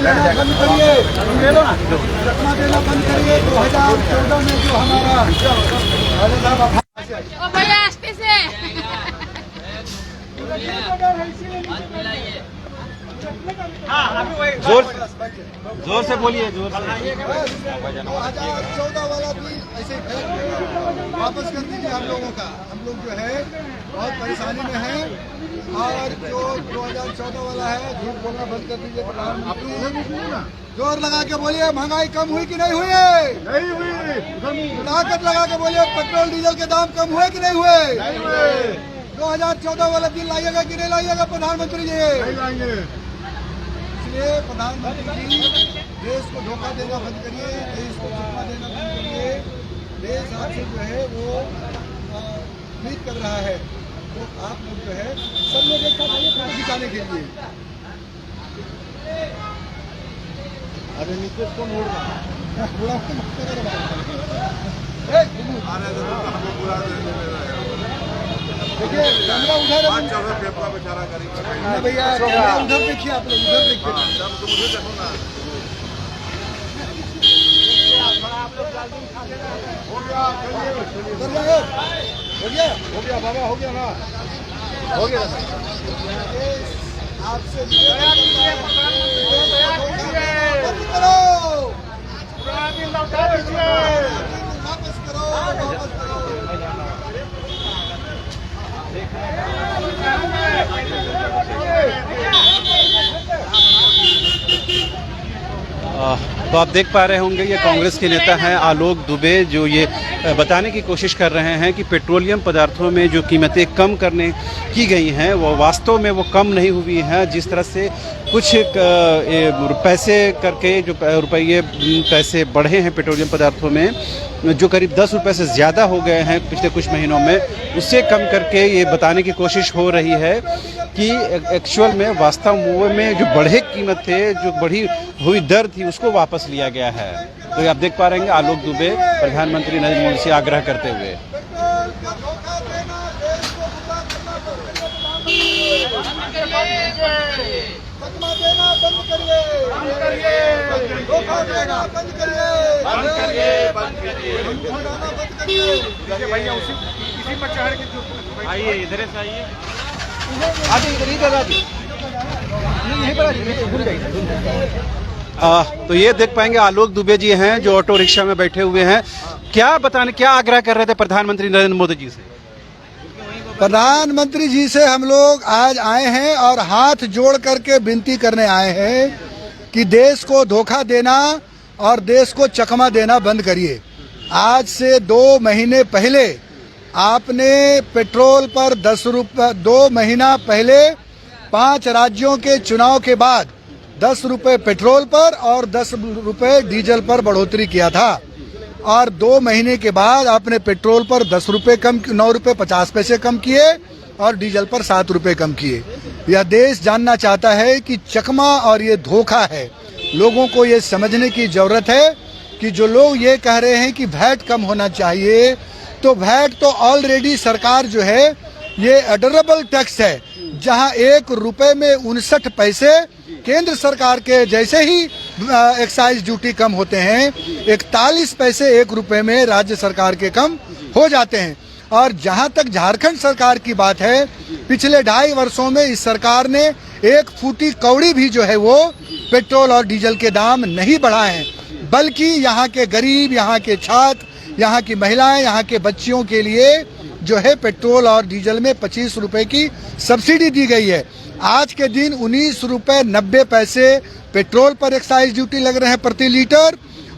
देना बंद करिए, चकमा देना बंद करिए। 2014 में जो हमारा भैया आस्ते से जोर से बोलिए, जोर से। 2014 वाला भी ऐसे वापस कर दीजिए हम लोगों का। हम लोग जो है बहुत परेशानी में हैं और जो 2014 वाला है झूठ बोलना बंद कर दीजिए। प्रधानमंत्री जोर लगा के बोलिए, महंगाई कम हुई कि नहीं हुई? नहीं हुई। ताकत लगा के बोलिए, पेट्रोल डीजल के दाम कम हुए कि नहीं हुए? 2014 वाला दिन लाइएगा कि नहीं लाइएगा प्रधानमंत्री जी? इसलिए प्रधानमंत्री जी देश को धोखा देना बंद करिए, देश को चकमा देना बंद करिए। देश आपसे जो है वो उम्मीद कर रहा है, तो आप लोग जो है सब लोग एक साथ आइए फोटो खिंचाने के लिए। अरे नीचे कौन उड़ रहा है? देखिए कैमरा उधर है भैया, कैमरा उधर देखिए, आप लोग उधर देखिए। हो गया बाबा, हो गया ना, हो गया। आपसे वापस करो, वापस करो। तो आप देख पा रहे होंगे ये कांग्रेस के नेता हैं आलोक दुबे, जो ये बताने की कोशिश कर रहे हैं कि पेट्रोलियम पदार्थों में जो कीमतें कम करने की गई हैं वो वास्तव में वो कम नहीं हुई हैं। जिस तरह से कुछ पैसे करके जो पैसे बढ़े हैं पेट्रोलियम पदार्थों में, जो करीब 10 रुपये से ज़्यादा हो गए हैं पिछले कुछ महीनों में, उससे कम करके ये बताने की कोशिश हो रही है कि एक्चुअल में वास्तव में जो बढ़े कीमत थे, जो बढ़ी हुई दर थी, उसको वापस लिया गया है। तो आप देख पा रहे हैं आलोक दुबे प्रधानमंत्री नरेंद्र मोदी से आग्रह करते हुए। चकमा देना बंद करिए, धोखा देना बंद करिए, बंद करिए, बंद करिए, बंद करिए। भैया उसी पर चढ़ के आइए, इधर से आइए, तो ये देख पाएंगे आलोक दुबे जी हैं जो ऑटो रिक्शा में बैठे हुए हैं। क्या आग्रह कर रहे थे प्रधानमंत्री नरेंद्र मोदी जी से? प्रधानमंत्री जी से हम लोग आज आए हैं और हाथ जोड़ करके विनती करने आए हैं कि देश को धोखा देना और देश को चकमा देना बंद करिए। आज से 2 महीने पहले आपने पेट्रोल पर 10 रुपये, 2 महीना पहले 5 राज्यों के चुनाव के बाद 10 रुपये पेट्रोल पर और 10 रुपये डीजल पर बढ़ोतरी किया था। और 2 महीने के बाद आपने पेट्रोल पर 10 रुपये कम, 9 रुपये 50 पैसे कम किए और डीजल पर 7 रुपये कम किए। यह देश जानना चाहता है कि चकमा और ये धोखा है। लोगों को ये समझने की जरूरत है कि जो लोग ये कह रहे हैं कि वैट कम होना चाहिए, तो वैट तो ऑलरेडी सरकार जो है ये एडरेबल टैक्स है, जहां 1 रुपये में 59 पैसे केंद्र सरकार के जैसे ही एक्साइज ड्यूटी कम होते हैं, 41 पैसे 1 रुपये में राज्य सरकार के कम हो जाते हैं। और जहां तक झारखंड सरकार की बात है, पिछले 2.5 वर्षों में इस सरकार ने 1 फूटी कौड़ी भी जो है वो पेट्रोल और डीजल के दाम नहीं बढ़ाए हैं, बल्कि यहाँ के गरीब, यहाँ के छात्र, यहाँ की महिलाएं, यहाँ के बच्चियों के लिए जो है पेट्रोल और डीजल में 25 रुपए की सब्सिडी दी गई है। आज के दिन 19 रुपये 90 पैसे पेट्रोल पर एक्साइज ड्यूटी लग रहे हैं प्रति लीटर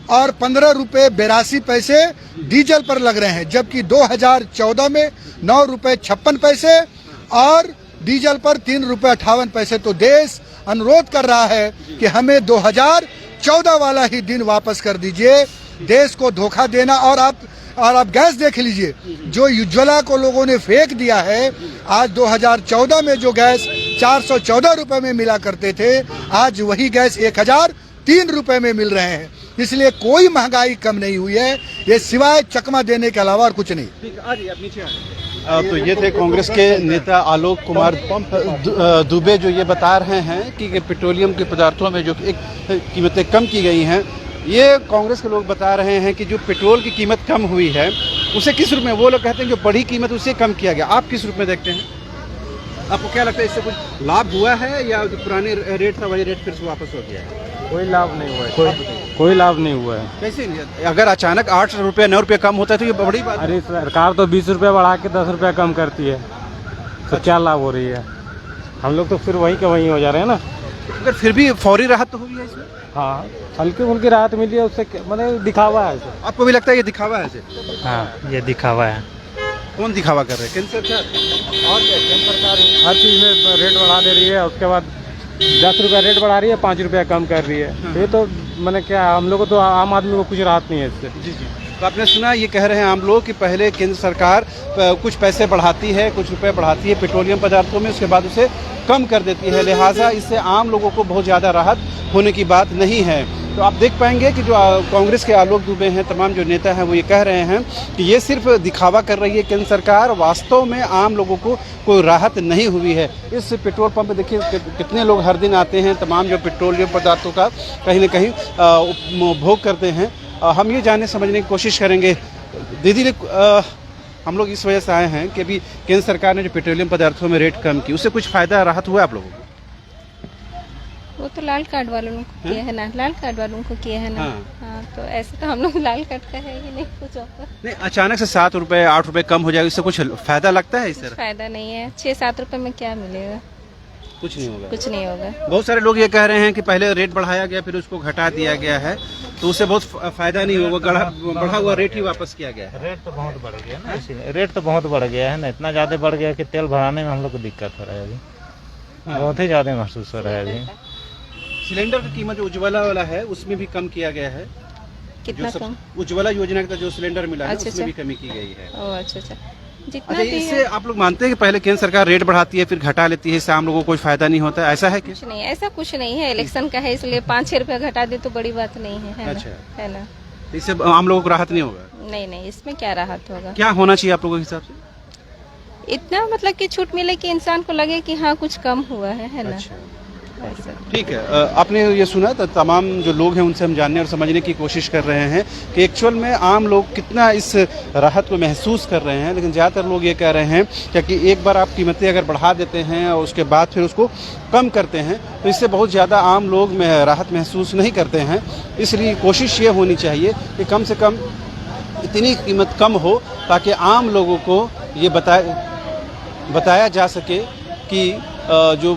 और 15 रुपये 82 पैसे डीजल पर लग रहे हैं, जबकि 2014 में 9 रुपये 56 पैसे और डीजल पर 3 रुपये 58 पैसे। तो देश अनुरोध कर रहा है कि हमें 2014 वाला ही दिन वापस कर दीजिए। देश को धोखा देना, और आप गैस देख लीजिए, जो उज्ज्वला को लोगों ने फेंक दिया है। आज 2014 में जो गैस 414 रुपए में मिला करते थे, आज वही गैस 1003 रुपए में मिल रहे हैं। इसलिए कोई महंगाई कम नहीं हुई है, ये सिवाय चकमा देने के अलावा और कुछ नहीं। ठीक है, आ जाइए, आप नीचे आ जाइए। तो ये थे कांग्रेस के नेता आलोक कुमार दुबे जो ये बता रहे हैं कि पेट्रोलियम के पदार्थों में जो एक कीमतें कम की गई हैं। ये कांग्रेस के लोग बता रहे हैं कि जो पेट्रोल की कीमत कम हुई है उसे किस रूप में, वो लोग कहते हैं जो बढ़ी कीमत उसे कम किया गया। आप किस रूप में देखते हैं? आपको क्या लगता है इससे कुछ लाभ हुआ है या जो पुराने रेट था वही रेट फिर से वापस हो गया है? कोई लाभ नहीं हुआ है, कोई लाभ नहीं हुआ है। कैसे नहीं? अगर अचानक 8 रुपये 9 रुपये कम होता है तो ये बड़ी बात है। अरे सरकार तो 20 रुपये बढ़ा के 10 रुपये कम करती है, तो क्या लाभ हो रही है? हम लोग तो फिर वहीं के वहीं हो जा रहे हैं ना। अगर फिर भी फौरी राहत तो हुई है इसमें? हाँ, हल्की फुल्की राहत मिली है, उससे मतलब दिखावा है। आपको भी लगता है ये दिखावा है? हाँ, ये दिखावा है। कौन दिखावा कर रहे हैं? केंद्र सरकार और क्या, केंद्र सरकार हर चीज़ में रेट बढ़ा दे रही है, उसके बाद 10 रुपये रेट बढ़ा रही है, 5 रुपये कम कर रही है। तो ये तो मैंने क्या, हम लोग को तो आम आदमी को कुछ राहत नहीं है इससे। जी जी। तो आपने सुना, ये कह रहे हैं आम लोग कि पहले केंद्र सरकार कुछ पैसे बढ़ाती है, कुछ रुपए बढ़ाती है पेट्रोलियम पदार्थों में, उसके बाद उसे कम कर देती है, लिहाजा इससे आम लोगों को बहुत ज़्यादा राहत होने की बात नहीं है। तो आप देख पाएंगे कि जो कांग्रेस के आलोक दुबे हैं, तमाम जो नेता हैं, वो ये कह रहे हैं कि ये सिर्फ दिखावा कर रही है केंद्र सरकार, वास्तव में आम लोगों को कोई राहत नहीं हुई है। इस पेट्रोल पंप पे देखिए कितने लोग हर दिन आते हैं, तमाम जो पेट्रोलियम पदार्थों का कहीं ना कहीं उपभोग करते हैं। हम ये जानने समझने की कोशिश करेंगे। दीदी ने हम लोग इस वजह से आए हैं कि अभी केंद्र सरकार ने जो पेट्रोलियम पदार्थों में रेट कम की, उससे कुछ फ़ायदा राहत हुआ आप लोगों को? वो तो लाल कार्ड वालों को किया है ना, लाल कार्ड वालों को किया है ना। हाँ, तो ऐसे तो हम लोग लाल कार्ड का है ही नहीं कुछ और। नहीं, अचानक से 7 रुपये 8 रुपये कम हो जाएगा, इससे कुछ फ़ायदा लगता है? इससे फायदा नहीं है। 6-7 रुपए में क्या मिलेगा? कुछ नहीं होगा। कुछ नहीं होगा। बहुत सारे लोग ये कह रहे हैं कि पहले रेट बढ़ाया गया, फिर उसको घटा दिया गया है, तो उससे बहुत फायदा नहीं होगा, बढ़ा हुआ रेट ही वापस किया गया है। रेट तो बहुत बढ़ गया ना, इसीलिए रेट तो बहुत बढ़ गया है ना, इतना ज़्यादा बढ़ गया कि तेल भराने में हम लोग को दिक्कत हो रहा है अभी, बहुत ही ज़्यादा महसूस हो रहा है अभी। सिलेंडर की कीमत जो उज्ज्वला वाला है उसमें भी कम किया गया है। कितना कम? उज्ज्वला योजना का जो सिलेंडर मिला है अच्छा, उसमें भी कमी की गई है। ओह अच्छा। जितना अच्छा, इससे आप लोग मानते हैं कि पहले केंद्र सरकार रेट बढ़ाती है फिर घटा लेती है, इससे आम लोगों को कोई फायदा नहीं होता, ऐसा है क्या? कुछ नहीं, ऐसा कुछ नहीं है। इलेक्शन का है इसलिए 5-6 रुपया घटा दे तो बड़ी बात नहीं है, अच्छा। है ना? इससे आम लोगों को राहत नहीं होगा? नहीं, इसमें क्या राहत होगा? क्या होना चाहिए आप लोगों के हिसाब से? इतना मतलब कि छूट मिले कि इंसान को लगे कि हाँ कुछ कम हुआ है ना? अच्छा, ऐसा। ठीक है। आपने ये सुना, तो तमाम जो लोग हैं उनसे हम जानने और समझने की कोशिश कर रहे हैं कि एक्चुअल में आम लोग कितना इस राहत को महसूस कर रहे हैं। लेकिन ज़्यादातर लोग ये कह रहे हैं कि एक बार आप कीमतें अगर बढ़ा देते हैं और उसके बाद फिर उसको कम करते हैं तो इससे बहुत ज़्यादा आम लोग में राहत महसूस नहीं करते हैं। इसलिए कोशिश ये होनी चाहिए कि कम से कम इतनी कीमत कम हो ताकि आम लोगों को ये बताया जा सके कि जो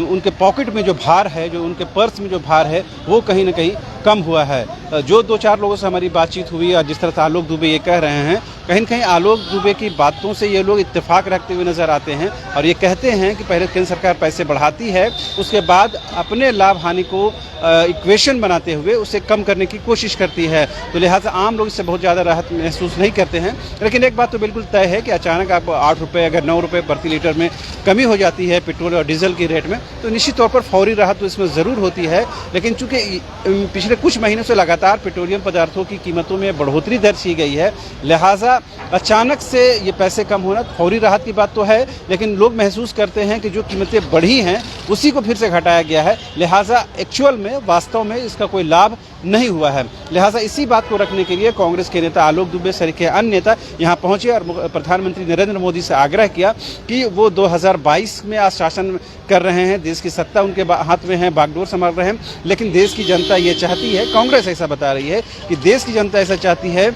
उनके पॉकेट में जो भार है, जो उनके पर्स में जो भार है, वो कहीं ना कहीं कम हुआ है। जो 2-4 लोगों से हमारी बातचीत हुई और जिस तरह से आलोक दुबे ये कह रहे हैं, कहीं ना कहीं आलोक दुबे की बातों से ये लोग इत्तेफाक रखते हुए नज़र आते हैं और ये कहते हैं कि पहले केंद्र सरकार पैसे बढ़ाती है, उसके बाद अपने लाभ हानि को इक्वेशन बनाते हुए उसे कम करने की कोशिश करती है। तो लिहाजा आम लोग इससे बहुत ज़्यादा राहत महसूस नहीं करते हैं। लेकिन एक बात तो बिल्कुल तय है कि अचानक आप 8 रुपये अगर 9 रुपये प्रति लीटर में कमी हो जाती है पेट्रोल और डीजल की रेट में, तो निश्चित तौर पर फौरी राहत तो इसमें ज़रूर होती है। लेकिन चूँकि पिछले कुछ महीनों से लगातार पेट्रोलियम पदार्थों की कीमतों में बढ़ोतरी दर्ज की गई है, लिहाजा अचानक से ये पैसे कम होना फौरी राहत की बात तो है, लेकिन लोग महसूस करते हैं कि जो कीमतें बढ़ी हैं उसी को फिर से घटाया गया है, लिहाजा एक्चुअल में वास्तव में इसका कोई लाभ नहीं हुआ है। लिहाजा इसी बात को रखने के लिए कांग्रेस के नेता आलोक दुबे सहित के अन्य नेता यहाँ पहुंचे और प्रधानमंत्री नरेंद्र मोदी से आग्रह किया कि वो 2022 में आज शासन कर रहे हैं, देश की सत्ता उनके हाथ में है, बागडोर संभाल रहे हैं, लेकिन देश की जनता ये चाहती है, कांग्रेस ऐसा बता रही है कि देश की जनता ऐसा चाहती है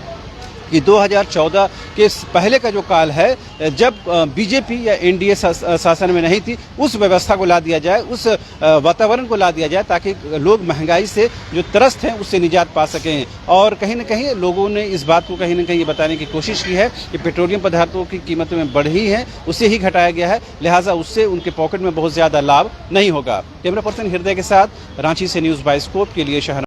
कि 2014 के पहले का जो काल है, जब बीजेपी या एनडीए शासन में नहीं थी, उस व्यवस्था को ला दिया जाए, उस वातावरण को ला दिया जाए ताकि लोग महंगाई से जो त्रस्त हैं उससे निजात पा सकें। और कहीं ना कहीं लोगों ने इस बात को कहीं ना कहीं ये बताने की कोशिश की है कि पेट्रोलियम पदार्थों की कीमतों में बढ़ी है, उसे ही घटाया गया है, लिहाजा उससे उनके पॉकेट में बहुत ज़्यादा लाभ नहीं होगा। कैमरा पर्सन हृदय के साथ रांची से न्यूज़ बाइस्कोप के लिए शहर